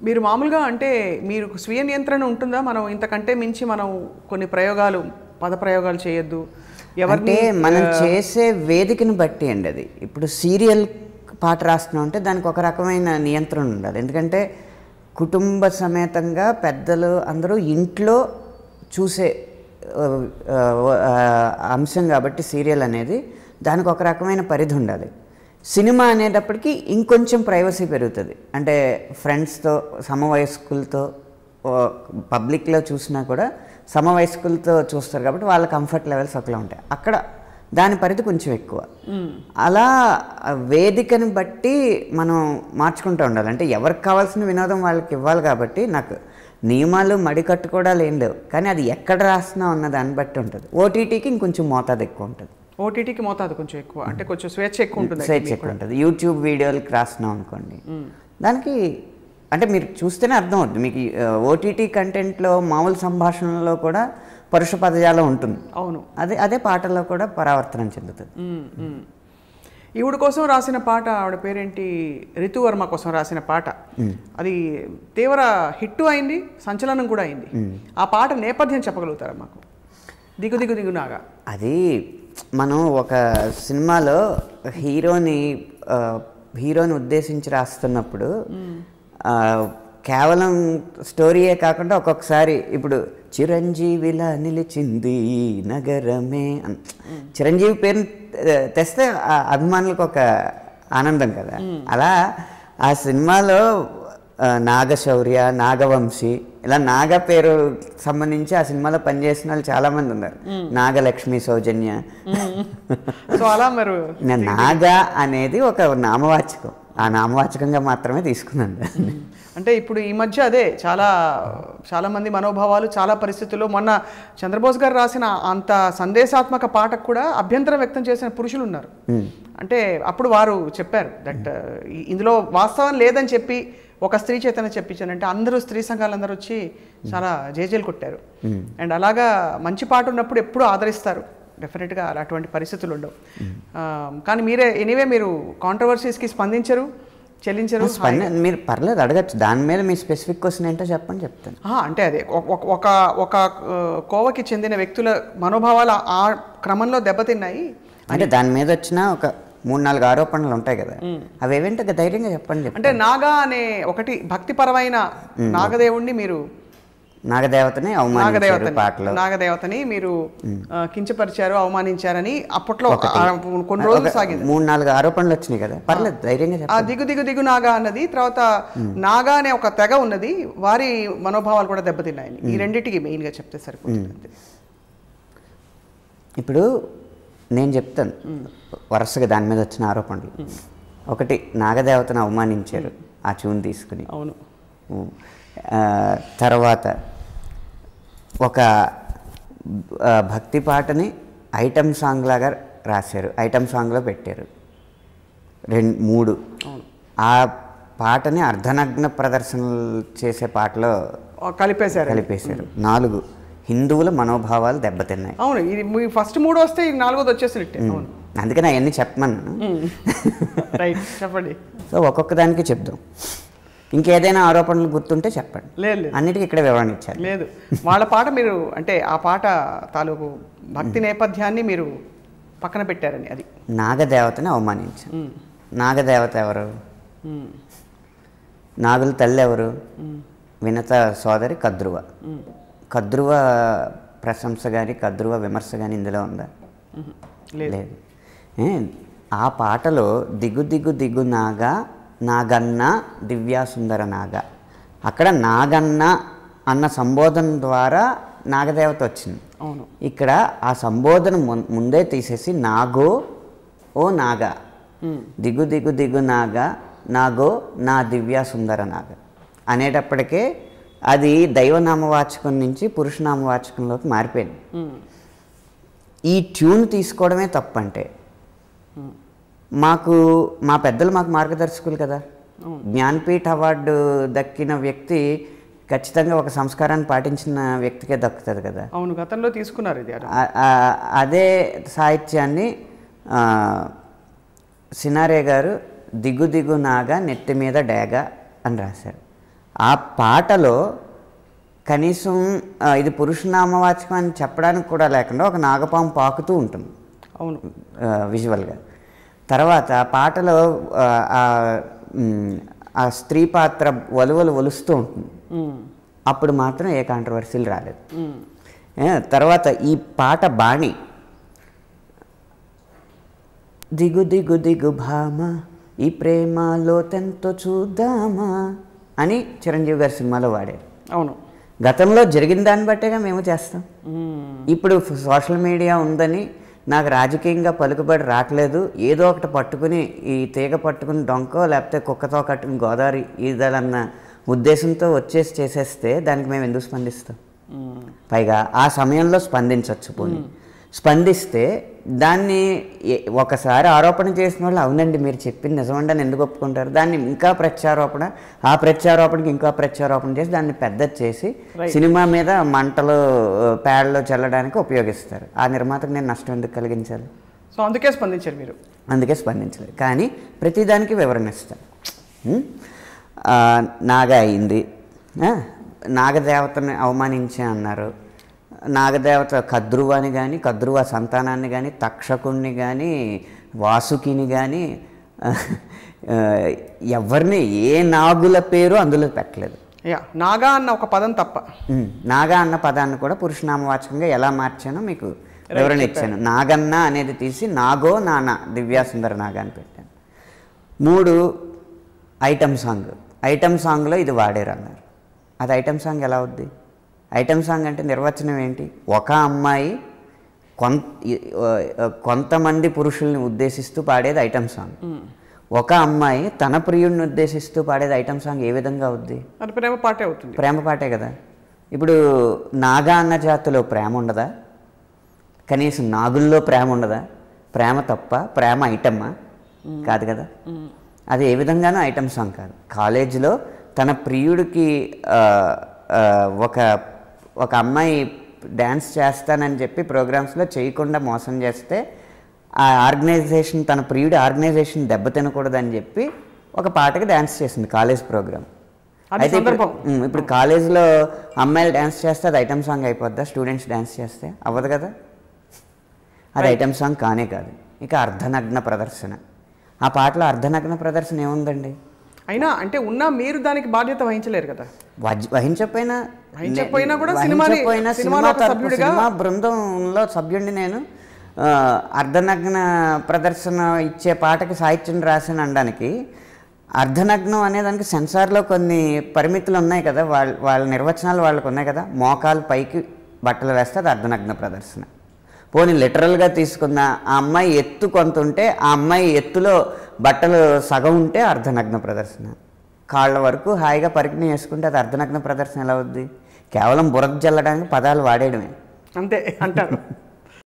మీరు మామూలుగా అంటే మీరు స్వీయ నియంత్రణ ఉంటుందా? మనం ఇంతకంటే మించి మనం కొన్ని ప్రయోగాలు పద ప్రయోగాలు చేయొద్దు ఎవరిని మనం చేసే వేదికను బట్టి అండి అది. ఇప్పుడు సీరియల్ పాట రాస్తున్నాం అంటే దానికి ఒక రకమైన నియంత్రణ ఉండాలి. ఎందుకంటే కుటుంబ సమేతంగా పెద్దలు అందరూ ఇంట్లో చూసే అంశం కాబట్టి సీరియల్ అనేది దానికి ఒక రకమైన పరిధి ఉండాలి. సినిమా అనేటప్పటికీ ఇంకొంచెం ప్రైవసీ పెరుగుతుంది. అంటే ఫ్రెండ్స్తో సమవయస్కులతో పబ్లిక్లో చూసినా కూడా సమవయస్కులతో చూస్తారు కాబట్టి వాళ్ళ కంఫర్ట్ లెవెల్స్ ఒకలా ఉంటాయి. అక్కడ దాని పరిధి కొంచెం ఎక్కువ. అలా వేదికని బట్టి మనం మార్చుకుంటూ ఉండాలి. అంటే ఎవరికి కావాల్సిన వినోదం వాళ్ళకి ఇవ్వాలి కాబట్టి నాకు నియమాలు మడికట్టు కూడా లేవు. కానీ అది ఎక్కడ రాస్తున్నాం అన్న దాన్ని బట్టి ఉంటుంది. ఓటీటీకి ఇంకొంచెం మోతాదు ఎక్కువ ఉంటుంది. ఓటీటీకి మోతాదు కొంచెం ఎక్కువ, అంటే కొంచెం స్వేచ్ఛ ఎక్కువ ఉంటుంది. స్వేచ్ఛ ఎక్కువ ఉంటుంది. యూట్యూబ్ వీడియోలకి రాస్తున్నాం అనుకోండి, దానికి అంటే మీరు చూస్తేనే అర్థం అవుతుంది మీకు. ఓటీటీ కంటెంట్లో మామూలు సంభాషణలో కూడా పరుష పదజాలం ఉంటుంది. అవును, అదే పాటల్లో కూడా పరావర్తనం చెందుతుంది. ఈవిడ కోసం రాసిన పాట, ఆవిడ పేరేంటి, రితువర్మ కోసం రాసిన పాట, అది తీవ్ర హిట్ అయింది, సంచలనం కూడా అయింది. ఆ పాట నేపథ్యం చెప్పగలుగుతారా మాకు? దిగు దిగు దిగు నాగా. అది మనం ఒక సినిమాలో హీరోని ఉద్దేశించి రాస్తున్నప్పుడు కేవలం స్టోరీయే కాకుండా ఒక్కొక్కసారి ఇప్పుడు చిరంజీవిలా నిలిచింది నగరమే చిరంజీవి పేరు తెస్తే అభిమానులకు ఒక ఆనందం కదా. అలా ఆ సినిమాలో నాగశౌర్య, నాగవంశీ, ఇలా నాగ పేరు సంబంధించి ఆ సినిమాలో పనిచేసిన వాళ్ళు చాలామంది ఉన్నారు. నాగలక్ష్మి, సౌజన్య. సో అలా మరి నాగ అనేది ఒక నామవాచకం. ఆ నామవాచకంగా మాత్రమే తీసుకున్నాను. అంటే ఇప్పుడు ఈ మధ్య అదే చాలా మంది మనోభావాలు, చాలా పరిస్థితుల్లో మొన్న చంద్రబోస్ గారు రాసిన అంత సందేశాత్మక పాటకు కూడా అభ్యంతరం వ్యక్తం చేసిన పురుషులు ఉన్నారు. అంటే అప్పుడు వారు చెప్పారు దట్ ఇందులో వాస్తవం లేదని చెప్పి ఒక స్త్రీ చేతన చెప్పించానంటే అందరూ స్త్రీ సంఘాలందరూ వచ్చి చాలా జేజేలు కొట్టారు. అండ్ అలాగా మంచి పాట ఉన్నప్పుడు ఎప్పుడూ ఆదరిస్తారు, డెఫినెట్గా అటువంటి పరిస్థితులు ఉండవు. కానీ మీరే ఎనీవే మీరు కాంట్రవర్సీస్కి స్పందించరు, చెల్లించరు. మీరు పర్లేదు అడగచ్చు, దాని మీద మీ స్పెసిఫిక్ క్వశ్చన్ ఏంటో చెప్పండి, చెప్తాను. అంటే అదే ఒక కోవకి చెందిన వ్యక్తుల మనోభావాలు ఆ క్రమంలో దెబ్బతిన్నాయి అంటే దాని మీద వచ్చిన ఒక 3-4 ఆరోపణలు ఉంటాయి కదా, అవి ఏవేంటో ధైర్యంగా చెప్పండి. అంటే నాగా అనే ఒకటి భక్తిపరమైన నాగదేవుణ్ణి మీరు నాగదేవతని మీరు కించపరిచారు, అవమానించారని అప్పట్లో కొన్ని రోజులు సాగింది. 3-4 ఆరోపణలు వచ్చినాయి కదా, పర్లేదు ధైర్యంగా చెప్పండి. దిగు దిగు దిగు నాగా అన్నది, తర్వాత నాగా అనే ఒక తెగ ఉన్నది, వారి మనోభావాలు కూడా దెబ్బతిన్నాయని. ఈ రెండింటికి మెయిన్గా చెప్తే సరిపోతుంది. ఇప్పుడు నేను చెప్తాను వరుసగా దాని మీద వచ్చిన ఆరోపణలు. ఒకటి, నాగదేవతను అవమానించారు ఆ ట్యూన్ తీసుకుని. అవును. తర్వాత ఒక భక్తి పాటని ఐటమ్ సాంగ్ లాగా రాశారు, ఐటమ్ సాంగ్లో పెట్టారు. 2-3 ఆ పాటని అర్ధనగ్న ప్రదర్శనలు చేసే పాటలో కలిపేశారు. 4 హిందువుల మనోభావాలు దెబ్బతిన్నాయి. అవును, ఇది మీ ఫస్ట్ 3 వస్తే 4వది వచ్చేసినట్టే. అవును, అందుకని అవన్నీ చెప్పమన్నా. రైట్, చెప్పండి. సో ఒక్కొక్క దానికి చెప్దాం. ఇంకేదైనా ఆరోపణలు గుర్తుంటే చెప్పండి. లేదు, అన్నిటికీ ఇక్కడ వివరణ ఇచ్చారు. లేదు, వాళ్ళ పాట మీరు అంటే ఆ పాట తాలూకు భక్తి నేపథ్యాన్ని మీరు పక్కన పెట్టారని. అది నాగదేవతని అవమానించారు. నాగదేవత ఎవరు? నాగుల తల్లి ఎవరు? వినత సోదరి కద్రువ. కద్రువ ప్రశంస కానీ కద్రువ విమర్శ కానీ ఇందులో ఉందా? లేదు. ఆ పాటలో దిగు దిగు దిగు నాగా, నాగన్న దివ్యాసుందర నాగ, అక్కడ నాగన్న అన్న సంబోధన ద్వారా నాగదేవత వచ్చింది. అవును, ఇక్కడ ఆ సంబోధన ముందే తీసేసి నాగో ఓ నాగా, దిగు దిగు దిగు నాగా, నాగో నా దివ్యాసుందర నాగ అనేటప్పటికే అది దైవనామవాచకం నుంచి పురుషనామవాచకంలోకి మారిపోయింది. ఈ ట్యూన్ తీసుకోవడమే తప్పంటే మా పెద్దలు మాకు మార్గదర్శకులు కదా. జ్ఞాన్పీఠ అవార్డు దక్కిన వ్యక్తి ఖచ్చితంగా ఒక సంస్కారాన్ని పాటించిన వ్యక్తికే దక్కుతుంది కదా. అవును, గతంలో తీసుకున్నారు ఇది. అదే సాహిత్యాన్ని సినారే గారు దిగు దిగు నాగా నెత్తి మీద డేగ అని రాశారు. ఆ పాటలో కనీసం ఇది పురుషనామవాచకం అని చెప్పడానికి కూడా లేకుండా ఒక నాగపాము పాకుతూ ఉంటుంది. అవును, విజువల్గా. తర్వాత పాటలో ఆ స్త్రీ పాత్ర వలువలు ఒలుస్తూ ఉంటుంది. అప్పుడు మాత్రం ఏ కాంట్రవర్సీలు రాలేదు. తర్వాత ఈ పాట బాణి, దిగు దిగు దిగు భామ ఈ ప్రేమ లోతెంతో చూద్దామా అని చిరంజీవి గారి సినిమాలో వాడారు. అవును, గతంలో జరిగిన దాన్ని బట్టేగా మేము చేస్తాం. ఇప్పుడు సోషల్ మీడియా ఉందని నాకు రాజకీయంగా పలుకుబడి రావట్లేదు, ఏదో ఒకటి పట్టుకుని ఈ తీగ పట్టుకుని డొంకో లేకపోతే కుక్కతో కట్టుకుని గోదావరి ఈదాలన్న ఉద్దేశంతో వచ్చేసి చేసేస్తే దానికి మేము ఎందుకు స్పందిస్తాం? పైగా ఆ సమయంలో స్పందించవచ్చు. పోనీ స్పందిస్తే దాన్ని ఒకసారి ఆరోపణ చేసిన వాళ్ళు అవునండి మీరు చెప్పింది నిజమండి అని ఎందుకు ఒప్పుకుంటారు? దాన్ని ఇంకా ప్రత్యారోపణ, ఆ ప్రత్యారోపణకి ఇంకా ప్రత్యారోపణ చేసి దాన్ని పెద్దది చేసి సినిమా మీద మంటలు పేడలో చల్లడానికి ఉపయోగిస్తారు. ఆ నిర్మాతకు నేను నష్టం ఎందుకు కలిగించాలి? సో అందుకే స్పందించారు మీరు. అందుకే స్పందించలేదు. కానీ ప్రతిదానికి వివరణ ఇస్తాను. నాగ అయింది, నాగదేవతని అవమానించే అన్నారు. నాగదేవత కద్రువాని కానీ, కద్రువ సంతానాన్ని కానీ, తక్షకుణ్ణి కానీ, వాసుకిని కానీ ఎవరిని ఏ నాగుల పేరు అందులో పెట్టలేదు. నాగా అన్న ఒక పదం తప్ప. నాగా అన్న పదాన్ని కూడా పురుషనామవాచకంగా ఎలా మార్చానో మీకు వివరణ ఇచ్చాను. నాగన్న అనేది తీసి నాగో నాన్న దివ్యాసుందర నాగా అని పెట్టాను. 3 ఐటమ్ సాంగ్. ఐటమ్ సాంగ్లో ఇది వాడారు అన్నారు. అది ఐటమ్ సాంగ్ ఎలా అవుద్ది? ఐటమ్ సాంగ్ అంటే నిర్వచనం ఏంటి? ఒక అమ్మాయి కొంతమంది పురుషుల్ని ఉద్దేశిస్తూ పాడేది ఐటమ్ సాంగ్. ఒక అమ్మాయి తన ప్రియుడిని ఉద్దేశిస్తూ పాడేది ఐటమ్ సాంగ్ ఏ విధంగా అవుద్ది? ప్రేమ పాటే అవుతుంది. ప్రేమ పాటే కదా. ఇప్పుడు నాగా అన్న జాతిలో ప్రేమ ఉండదా? కనీసం నాగుల్లో ప్రేమ ఉండదా? ప్రేమ తప్ప ప్రేమ ఐటమ్మా? కాదు కదా. అది ఏ విధంగానూ ఐటమ్ సాంగ్ కాదు. కాలేజీలో తన ప్రియుడికి ఒక అమ్మాయి డ్యాన్స్ చేస్తానని చెప్పి ప్రోగ్రామ్స్లో చేయకుండా మోసం చేస్తే ఆ ఆర్గనైజేషన్, తన ప్రియుడి ఆర్గనైజేషన్ దెబ్బతినకూడదని చెప్పి ఒక పాటకి డ్యాన్స్ చేసింది కాలేజ్ ప్రోగ్రామ్. అయితే ఇప్పుడు కాలేజ్లో అమ్మాయిలు డ్యాన్స్ చేస్తే అది ఐటమ్ సాంగ్ అయిపోద్దా? స్టూడెంట్స్ డ్యాన్స్ చేస్తే అవ్వదు కదా. అది ఐటమ్ సాంగ్ కానే కాదు. ఇక అర్ధనగ్న ప్రదర్శన. ఆ పాటలో అర్ధనగ్న ప్రదర్శన ఏముందండి? అయినా అంటే ఉన్నా మీరు దానికి బాధ్యత వహించలేరు కదా. వహించకపోయినా కూడా సినిమా బృందంలో సభ్యుడిని నేను. అర్ధనగ్న ప్రదర్శన ఇచ్చే పాటకి సాహిత్యం రాసిన అనడానికి అర్ధనగ్నం అనేదానికి సెన్సార్లో కొన్ని పరిమితులు ఉన్నాయి కదా, వాళ్ళ నిర్వచనాలు వాళ్ళకు ఉన్నాయి కదా. మోకాలు పైకి బట్టలు వేస్తే అది అర్ధనగ్న ప్రదర్శన. పోనీ లిటరల్గా తీసుకున్న ఆ అమ్మాయి ఎత్తు కొంత ఉంటే ఆ అమ్మాయి ఎత్తులో బట్టలు సగం ఉంటే అర్ధనగ్న ప్రదర్శన. కాళ్ళ వరకు హాయిగా పరికిణి వేసుకుంటే అది అర్ధనగ్న ప్రదర్శన ఎలా అవుద్ది? కేవలం బురద జల్లడానికి పదాలు వాడేయడమే అంతే అంటారు.